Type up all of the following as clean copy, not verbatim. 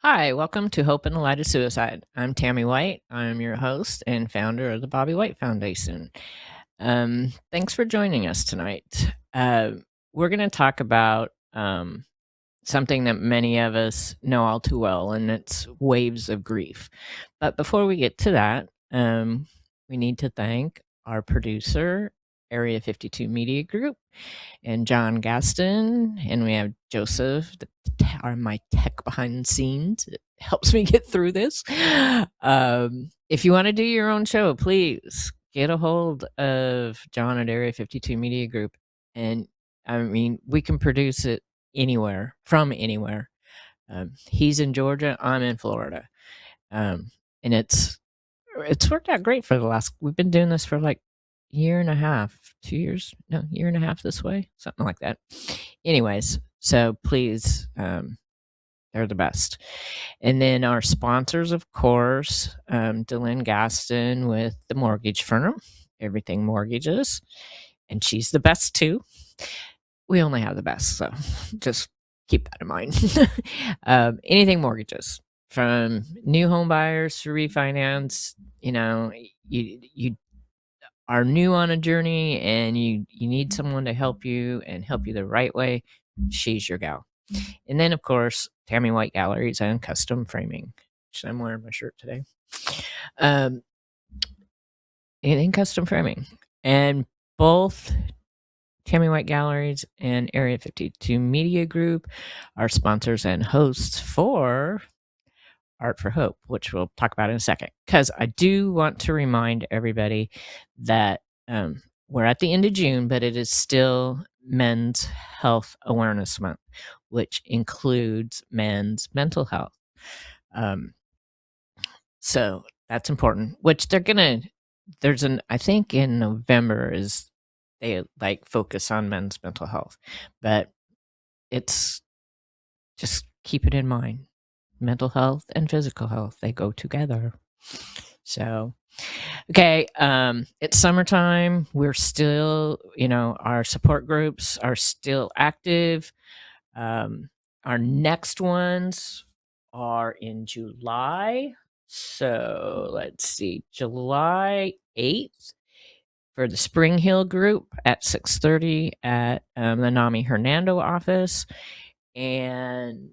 Hi, welcome to Hope in the Light of Suicide. I'm Tammy White. I'm your host and founder of the Bobby White Foundation. Thanks for joining us tonight. We're going to talk about something that many of us know all too well, and it's waves of grief. But before we get to that, we need to thank our producer, Area 52 Media Group, and John Gaston, and we have Joseph, my tech behind the scenes. It helps me get through this. If you want to do your own show, please get a hold of John at Area 52 Media Group. And I mean, we can produce it anywhere, from anywhere. He's in Georgia, I'm in Florida. And it's worked out great for we've been doing this for like year and a half, 2 years, no, year and a half this way, something like that. Anyways, so please, they're the best. And then our sponsors, of course, Dylan Gaston with the mortgage firm, Everything Mortgages, and she's the best too. We only have the best, so just keep that in mind. Anything mortgages, from new home buyers to refinance, you are new on a journey and you need someone to help you and help you the right way, she's your gal. And then, of course, Tammy White Galleries and Custom Framing, which I'm wearing my shirt today. Anything custom framing. And both Tammy White Galleries and Area 52 Media Group are sponsors and hosts for Art for Hope, which we'll talk about in a second. Because I do want to remind everybody that we're at the end of June, but it is still Men's Health Awareness Month, which includes men's mental health. So that's important, which I think in November they like focus on men's mental health, but it's just keep it in mind. Mental health and physical health, they go together. So, okay, it's summertime. We're still, our support groups are still active. Our next ones are in July. So let's see, July 8th for the Spring Hill group at 6:30 at the NAMI Hernando office. And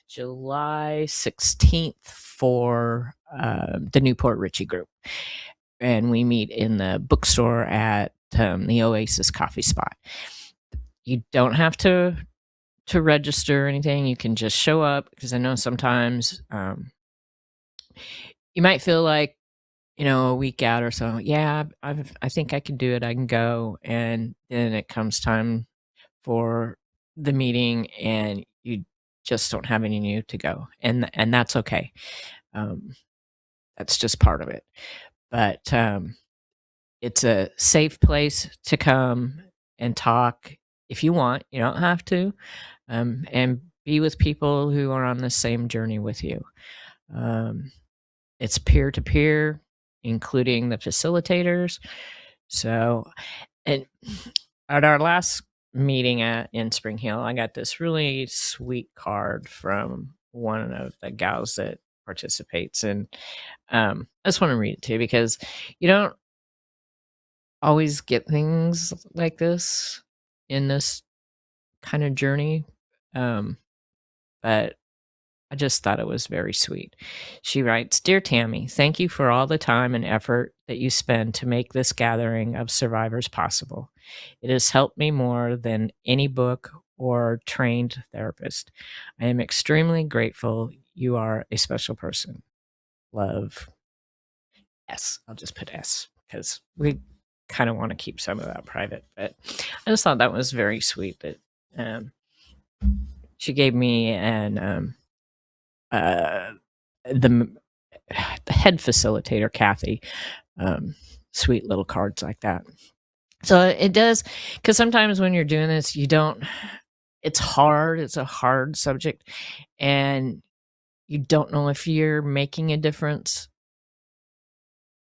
July 16th for the Newport Richie group. And we meet in the bookstore at the Oasis Coffee Spot. You don't have to register or anything. You can just show up, because I know sometimes you might feel like, a week out or so, yeah, I think I can do it. I can go. And then it comes time for the meeting and you just don't have any new to go. And that's okay. That's just part of it. But it's a safe place to come and talk if you want. You don't have to. And be with people who are on the same journey with you. It's peer-to-peer, including the facilitators. So, and at our last meeting in Spring Hill, I got this really sweet card from one of the gals that participates. And I just want to read it to you, because you don't always get things like this in this kind of journey. But I just thought it was very sweet. She writes, "Dear Tammy, thank you for all the time and effort that you spend to make this gathering of survivors possible. It has helped me more than any book or trained therapist. I am extremely grateful. You are a special person. Love, S." I'll just put S, because we kind of want to keep some of that private. But I just thought that was very sweet that she gave me the head facilitator, Kathy, sweet little cards like that. So it does, because sometimes when you're doing this, it's hard. It's a hard subject, and you don't know if you're making a difference.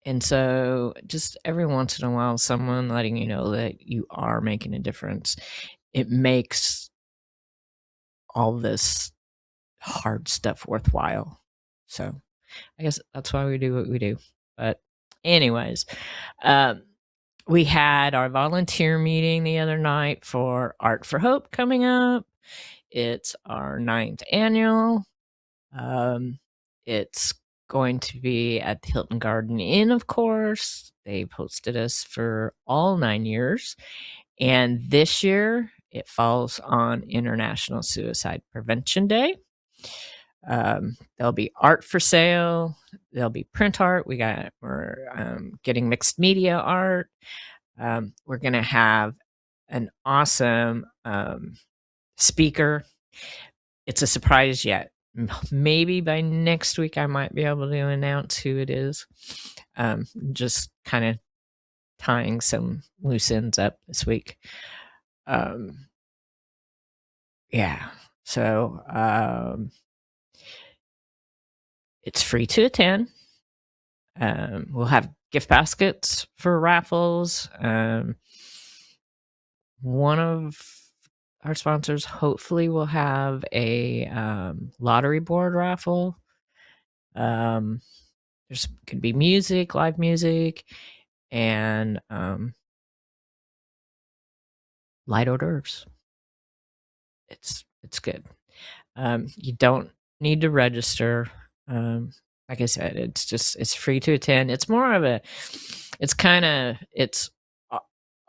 And so just every once in a while, someone letting you know that you are making a difference, it makes all this hard stuff worthwhile. So I guess that's why we do what we do. But anyways, um, we had our volunteer meeting the other night for Art for Hope coming up. It's our 9th annual. It's going to be at the Hilton Garden Inn, of course. They've hosted us for all 9 years. And this year, it falls on International Suicide Prevention Day. There'll be art for sale. There'll be print art. We're getting mixed media art. We're going to have an awesome speaker. It's a surprise yet. Maybe by next week I might be able to announce who it is. Just kind of tying some loose ends up this week. Yeah. So it's free to attend. We'll have gift baskets for raffles. One of our sponsors hopefully will have a lottery board raffle. There's could be music, live music, and light hors d'oeuvres. It's good. You don't need to register. Like I said, it's free to attend. It's more of a, it's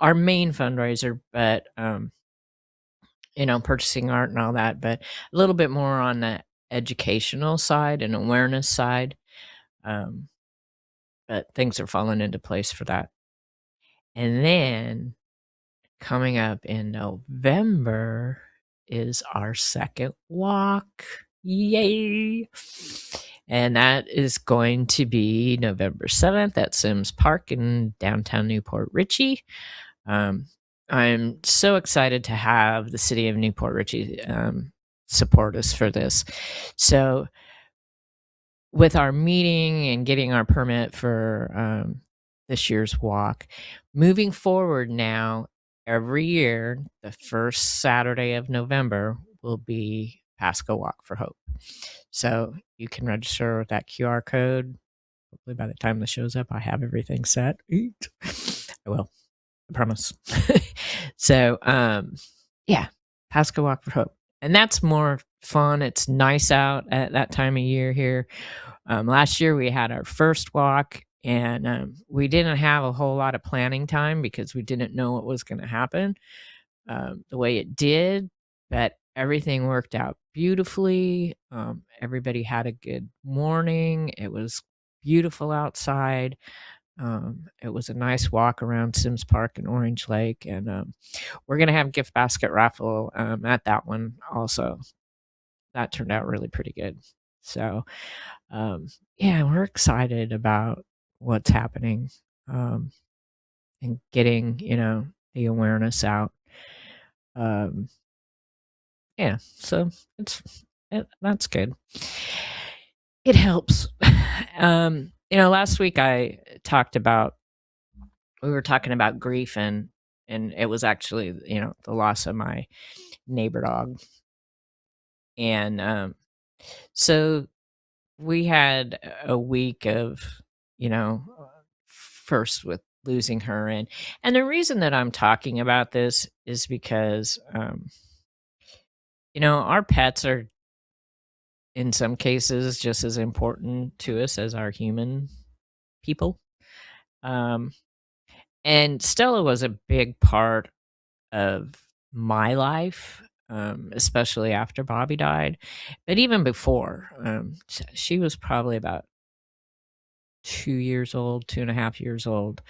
our main fundraiser, but purchasing art and all that, but a little bit more on the educational side and awareness side. But things are falling into place for that. And then coming up in November is our second walk. Yay! And that is going to be November 7th at Sims Park in downtown Newport Richey. I'm so excited to have the city of Newport Richey support us for this. So with our meeting and getting our permit for this year's walk, moving forward now, every year, the first Saturday of November will be Pasco Walk for Hope. So you can register with that QR code. Hopefully by the time this shows up, I have everything set. I will. I promise. So, yeah, Pasco Walk for Hope. And that's more fun. It's nice out at that time of year here. Last year we had our first walk, and we didn't have a whole lot of planning time because we didn't know what was going to happen the way it did, but everything worked out beautifully. Everybody had a good morning. It was beautiful outside. It was a nice walk around Sims Park and Orange Lake, and we're going to have gift basket raffle at that one also. That turned out really pretty good. So, yeah, we're excited about what's happening and getting, the awareness out. Yeah, so that's good. It helps. Last week we were talking about grief, and it was actually, the loss of my neighbor dog. And so we had a week of, first with losing her. And the reason that I'm talking about this is because, our pets are in some cases just as important to us as our human people. And Stella was a big part of my life, especially after Bobby died. But even before, she was probably about 2 and a half years old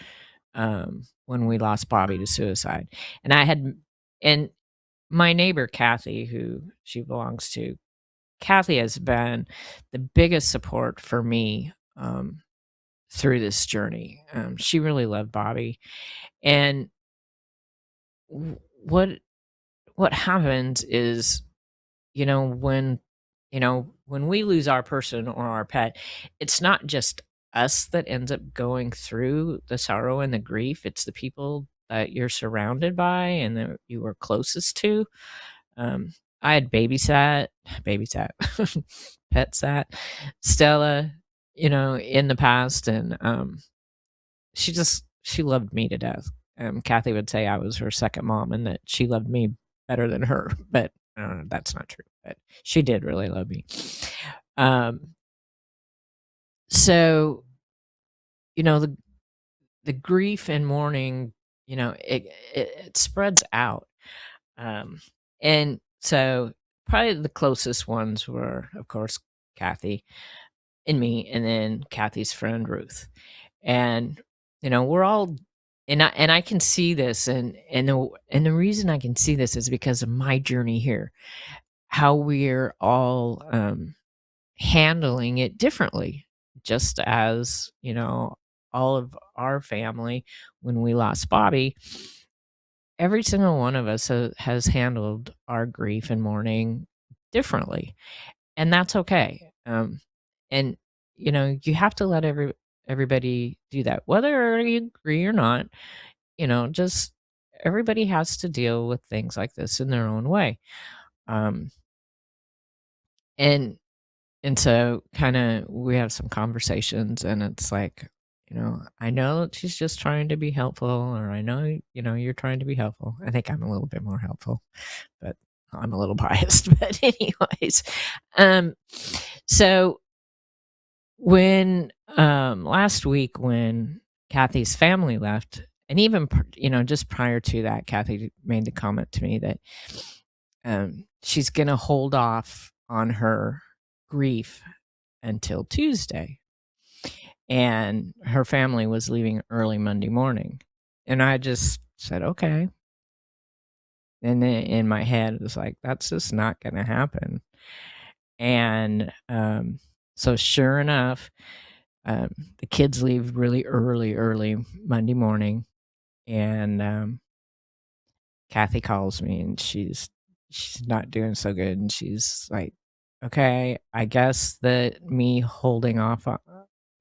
when we lost Bobby to suicide. And my neighbor, Kathy, who she belongs to, Kathy has been the biggest support for me through this journey. She really loved Bobby. And what happens is, when we lose our person or our pet, it's not just us that ends up going through the sorrow and the grief. It's the people that you're surrounded by and that you are closest to. I had babysat, pet sat Stella, in the past, and she loved me to death. Kathy would say I was her second mom and that she loved me better than her, but that's not true. But she did really love me. Um, so the grief and mourning, it spreads out. And so probably the closest ones were, of course, Kathy and me, and then Kathy's friend Ruth. And we're all, and I can see this, and the reason I can see this is because of my journey here, how we're all handling it differently, just as all of our family, when we lost Bobby, every single one of us has handled our grief and mourning differently, and that's okay. And you have to let everybody do that, whether you agree or not. Just everybody has to deal with things like this in their own way. Um, and and so kind of we have some conversations, and it's like, I know that she's just trying to be helpful, or I know, you're trying to be helpful. I think I'm a little bit more helpful, but I'm a little biased. But anyways, so when last week when Kathy's family left, and even just prior to that, Kathy made the comment to me that she's going to hold off on her grief until Tuesday, and her family was leaving early Monday morning, and I just said okay. And then in my head it was like, that's just not going to happen. And so sure enough, the kids leave really early Monday morning, and Kathy calls me, and she's not doing so good, and she's like, okay, I guess that me holding off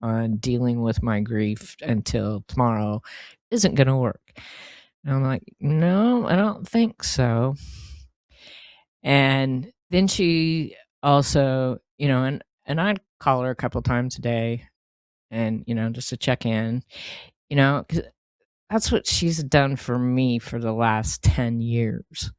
on dealing with my grief until tomorrow isn't going to work. And I'm like, no, I don't think so. And then she also, and I'd call her a couple times a day, and just to check in, 'cause that's what she's done for me for the last 10 years.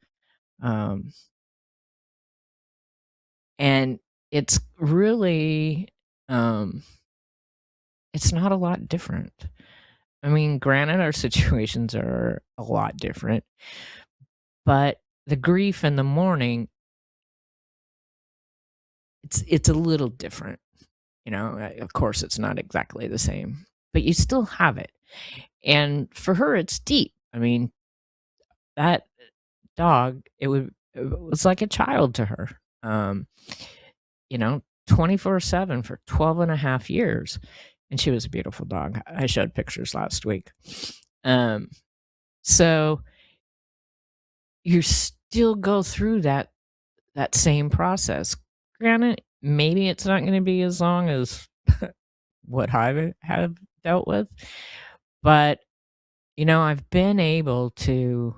And it's really, it's not a lot different. I mean, granted, our situations are a lot different, but the grief and the mourning, it's a little different. Of course, it's not exactly the same, but you still have it. And for her, it's deep. I mean, that dog, it was like a child to her. 24/7 for 12 and a half years. And she was a beautiful dog. I showed pictures last week. So you still go through that same process. Granted, maybe it's not going to be as long as what I have dealt with, but I've been able to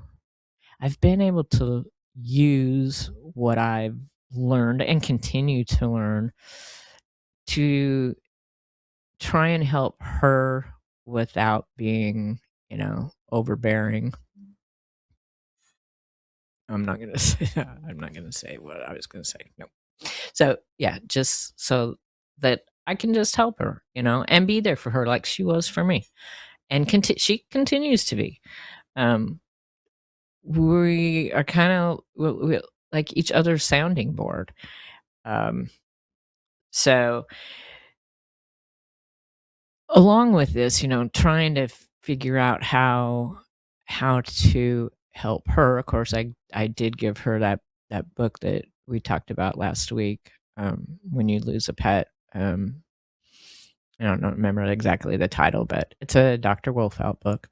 use what I've learned and continue to learn to try and help her without being, overbearing. I'm not gonna say what I was gonna say. No. So yeah, just so that I can just help her, and be there for her like she was for me, and she continues to be. We are kind of like each other's sounding board. So along with this, trying to figure out how to help her. Of course, I did give her that book that we talked about last week, When You Lose a Pet. I don't remember exactly the title, but it's a Dr. Wolfelt book,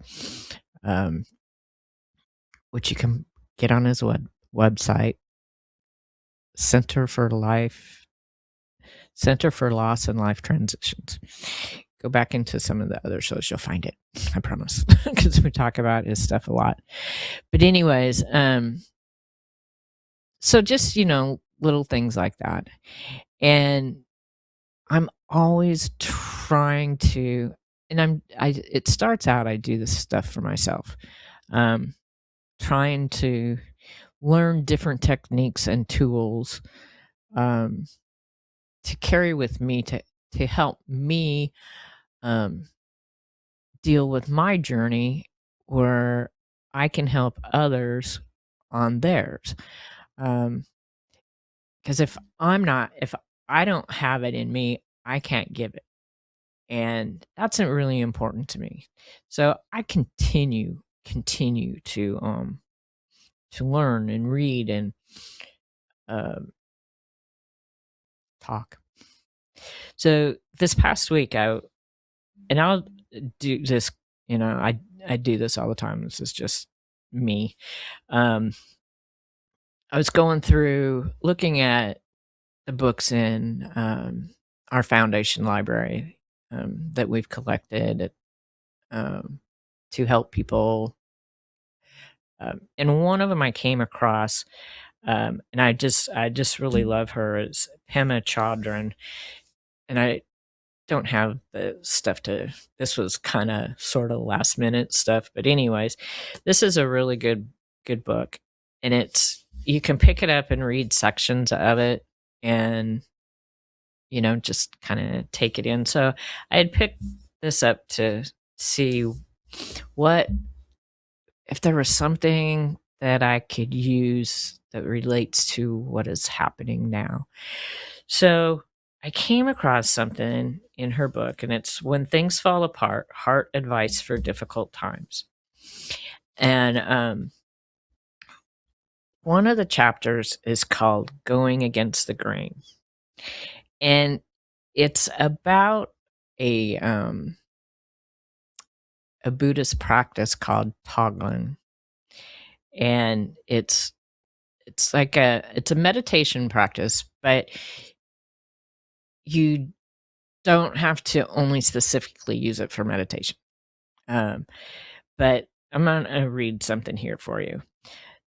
which you can get on his website, Center for Loss and Life Transitions. Go back into some of the other shows, you'll find it. I promise, because we talk about his stuff a lot. But anyways, So just, little things like that. And I'm always trying to, and it starts out, I do this stuff for myself, um, trying to learn different techniques and tools, um, to carry with me to help me, um, deal with my journey where I can help others on theirs. Um, Because if I don't have it in me, I can't give it. And that's really important to me. So I continue to learn and read and um talk. So this past week, I'll do this. I do this all the time. This is just me. Um, I was going through looking at the books in our foundation library that we've collected um, to help people. And one of them I came across, and I just really love her, is Pema Chodron, and I don't have the stuff to. This was kind of sort of last minute stuff, but anyways, this is a really good book, and you can pick it up and read sections of it, and just kind of take it in. So I had picked this up to see what if there was something that I could use that relates to what is happening now. So I came across something in her book, and it's When Things Fall Apart, Heart Advice for Difficult Times. And one of the chapters is called Going Against the Grain. And it's about a Buddhist practice called Toglen. And it's like it's a meditation practice, but you don't have to only specifically use it for meditation. But I'm going to read something here for you.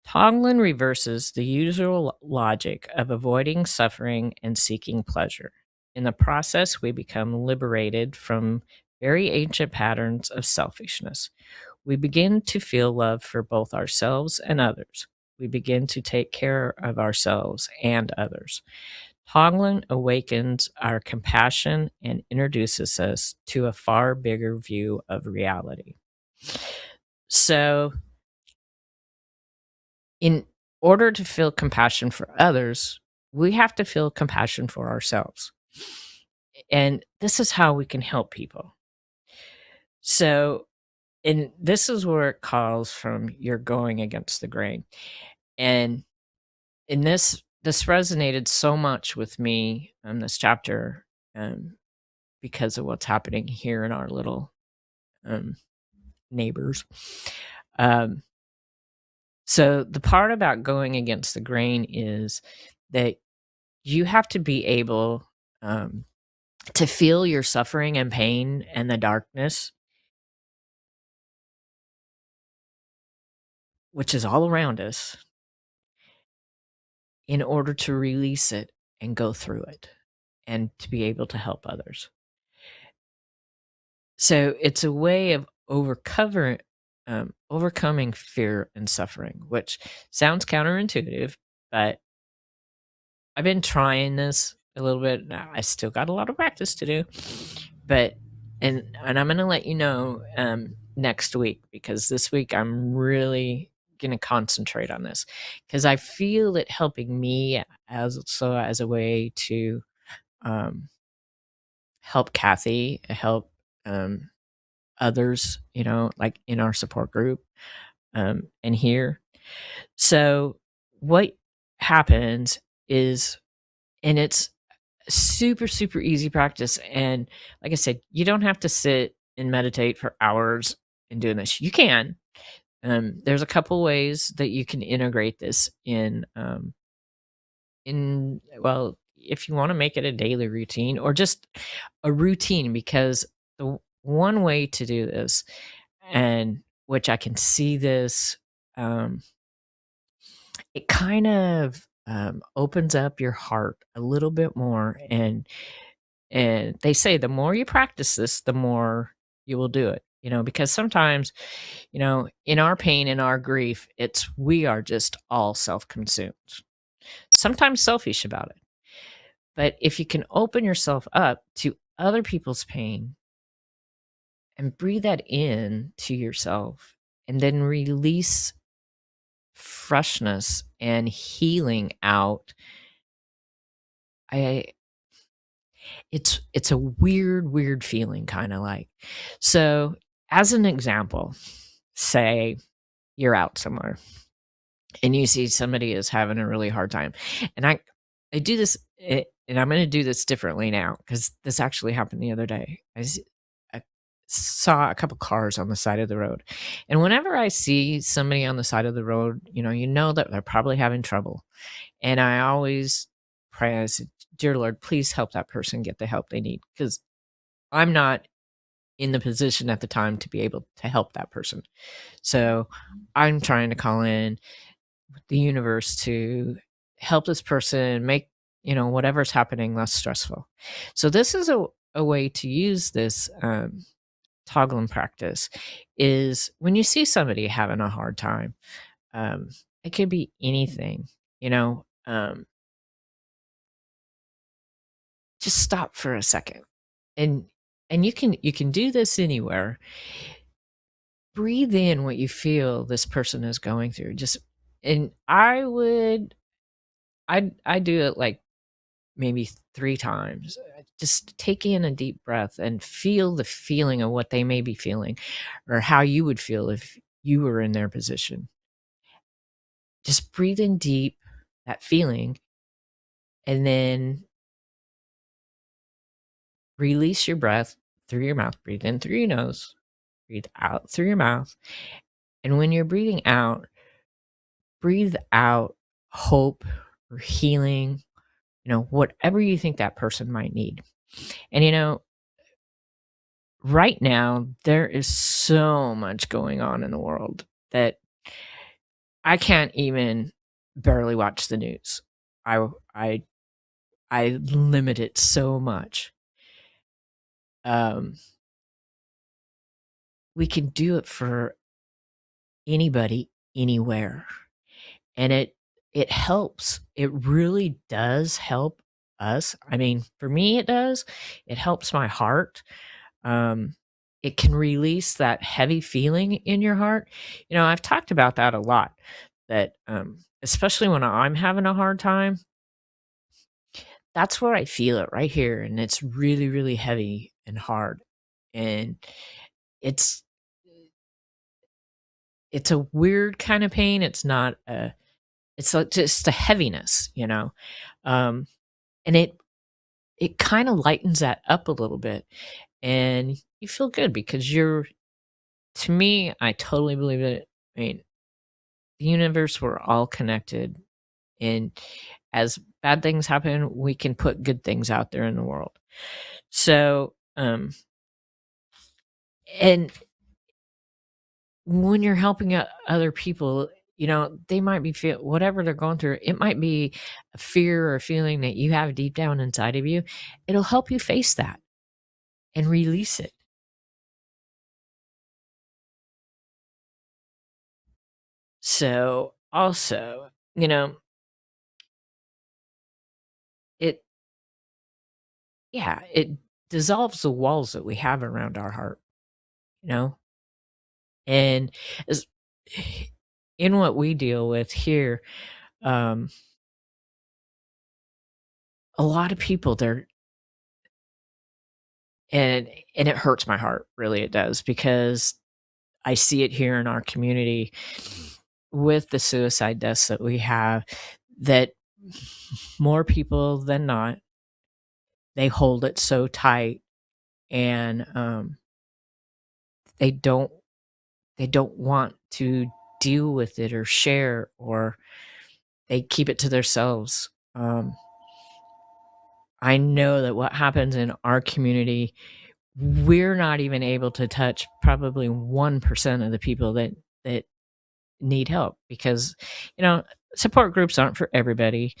Tonglen reverses the usual logic of avoiding suffering and seeking pleasure. In the process, we become liberated from very ancient patterns of selfishness. We begin to feel love for both ourselves and others. We begin to take care of ourselves and others. Tonglen awakens our compassion and introduces us to a far bigger view of reality. So, in order to feel compassion for others, we have to feel compassion for ourselves. And this is how we can help people. So, and this is where it calls from you're going against the grain. And in this resonated so much with me in this chapter, because of what's happening here in our little neighbors. Um, so the part about going against the grain is that you have to be able to feel your suffering and pain and the darkness, which is all around us, in order to release it and go through it and to be able to help others. So it's a way of overcoming fear and suffering, which sounds counterintuitive, but I've been trying this a little bit. I still got a lot of practice to do, but and I'm going to let you know next week, because this week I'm really going to concentrate on this, because I feel it helping me as a way to help Kathy, help others, like in our support group and here. So what happens is, and it's super, super easy practice. And like I said, you don't have to sit and meditate for hours in doing this. You can. There's a couple ways that you can integrate this well, if you want to make it a daily routine or just a routine, because the one way to do this, and which I can see this, it kind of opens up your heart a little bit more. And they say the more you practice this, the more you will do it, because sometimes, in our pain, in our grief, we are just all self-consumed, sometimes selfish about it. But if you can open yourself up to other people's pain and breathe that in to yourself and then release freshness and healing out, I it's a weird feeling, kind of like. So, as an example, say you're out somewhere and you see somebody is having a really hard time. And I do this, and I'm going to do this differently now because this actually happened the other day. I saw a couple cars on the side of the road. And whenever I see somebody on the side of the road, you know that they're probably having trouble. And I always pray, I said, "Dear Lord, please help that person get the help they need," because I'm not in the position at the time to be able to help that person. So I'm trying to call in the universe to help this person make, whatever's happening less stressful. So this is a way to use this toggling practice is when you see somebody having a hard time, it could be anything, just stop for a second. And you can do this anywhere. Breathe in what you feel this person is going through. And I do it like maybe 3 times. Just take in a deep breath and feel the feeling of what they may be feeling or how you would feel if you were in their position. Just breathe in deep, that feeling, and then release your breath through your mouth. Breathe in through your nose, breathe out through your mouth. And when you're breathing out, breathe out hope or healing, whatever you think that person might need. And right now there is so much going on in the world that I can't even barely watch the news. I limit it so much. We can do it for anybody, anywhere. And it helps. It really does help us. I mean, for me, it does. It helps my heart. It can release that heavy feeling in your heart. I've talked about that a lot, that especially when I'm having a hard time, that's where I feel it right here. And it's really, really heavy and hard. And it's a weird kind of pain. It's not it's like just a heaviness, and it kind of lightens that up a little bit, and you feel good because to me, I totally believe it. I mean, the universe, we're all connected, and as bad things happen, we can put good things out there in the world. So, and when you're helping other people, they might be whatever they're going through. It might be a fear or a feeling that you have deep down inside of you. It'll help you face that and release it. So also, it it dissolves the walls that we have around our heart, you know? And as in what we deal with here, um, a lot of people and it hurts my heart, really it does, because I see it here in our community with the suicide deaths that we have, that more people than not, they hold it so tight, and they don't want to deal with it or share, or they keep it to themselves. I know that what happens in our community, we're not even able to touch probably 1% of the people that need help, because support groups aren't for everybody.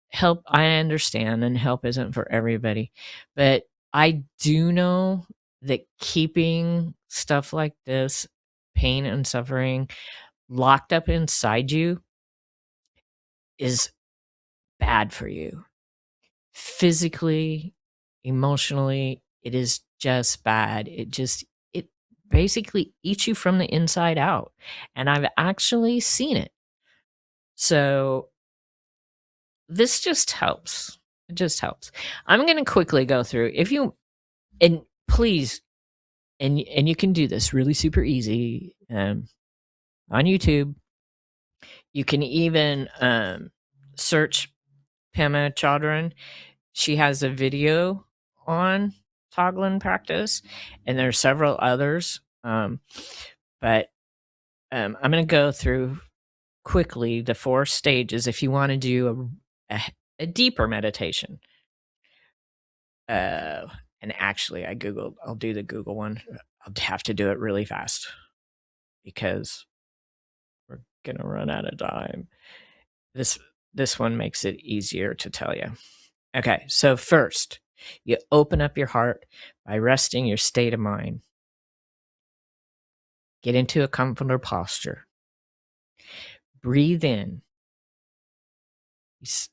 Help, I understand, and help isn't for everybody. But I do know that keeping stuff like this, pain and suffering, locked up inside you is bad for you. Physically, emotionally, it is just bad. It basically eats you from the inside out. And I've actually seen it. So this just helps. It just helps. I'm going to quickly go through. If you, and please, and you can do this really super easy on YouTube. You can even search Pema Chodron. She has a video on Toggling practice, and there are several others. But I'm going to go through quickly the 4 stages if you want to do a deeper meditation. And actually, I'll do the Google one. I'll have to do it really fast because we're going to run out of time. This one makes it easier to tell you. Okay, so first, you open up your heart by resting your state of mind. Get into a comfortable posture. Breathe in.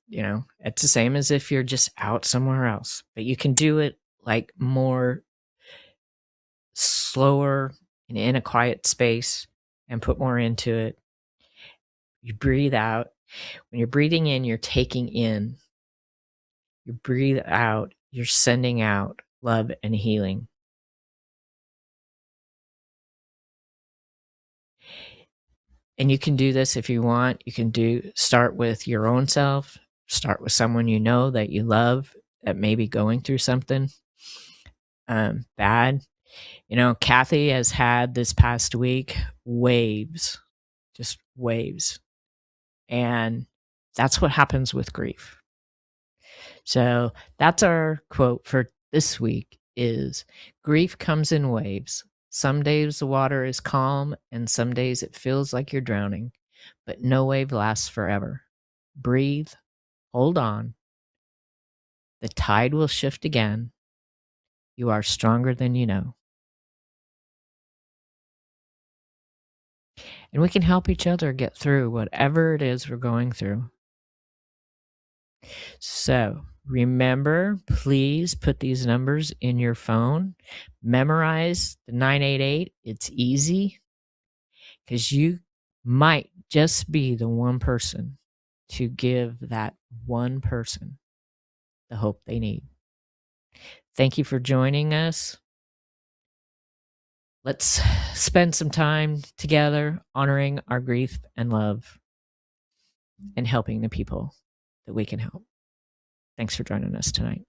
You know, it's the same as if you're just out somewhere else, but you can do it like more slower and in a quiet space and put more into it. You breathe out. When you're breathing in, you're taking in. You breathe out, you're sending out love and healing. And you can do this if you want. You can start with your own self, start with someone you know that you love that may be going through something bad. You know, Kathy has had this past week waves, just waves. And that's what happens with grief. So that's our quote for this week is grief comes in waves. Some days the water is calm and some days it feels like you're drowning, but no wave lasts forever. Breathe, hold on. The tide will shift again. You are stronger than you know. And we can help each other get through whatever it is we're going through. So remember, please put these numbers in your phone. Memorize the 988. It's easy because you might just be the one person to give that one person the hope they need. Thank you for joining us. Let's spend some time together honoring our grief and love and helping the people that we can help. Thanks for joining us tonight.